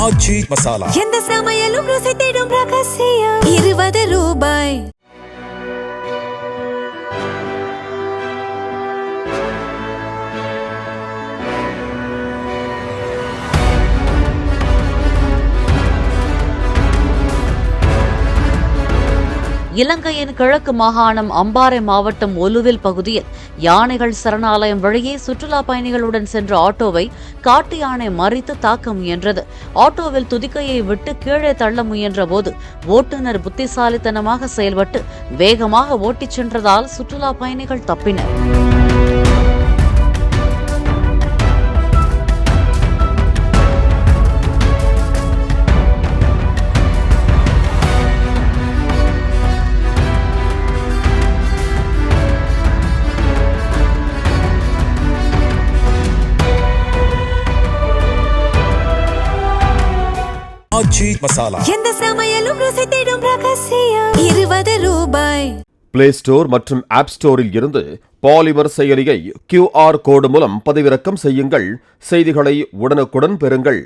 ஆச்சி மசாலா. எந்த சமையலும் ருசி தேடும் ரகசியம். 20 ரூபாய். இலங்கையின் கிழக்கு மாகாணம் அம்பாறை மாவட்டம் ஒலுவில் பகுதியில் யானைகள் சரணாலயம் வழியே சுற்றுலா பயணிகளுடன் சென்ற ஆட்டோவை காட்டு யானை மறித்து தாக்க முயன்றது. ஆட்டோவில் துதிக்கையை விட்டு கீழே தள்ள முயன்ற போது ஓட்டுநர் புத்திசாலித்தனமாக செயல்பட்டு வேகமாக ஓட்டிச் சென்றதால் சுற்றுலா பயணிகள் தப்பினர். ஆச்சி மசாலா. எந்த சமையலும் ருசி தேடும் ரகசியம். 20 ரூபாய். பிளே ஸ்டோர் மற்றும் ஆப் ஸ்டோரில் இருந்து பாலிமர் செயலியை QR கோடு மூலம் பதிவிறக்கம் செய்யுங்கள். செய்திகளை உடனுக்குடன் பெறுங்கள்.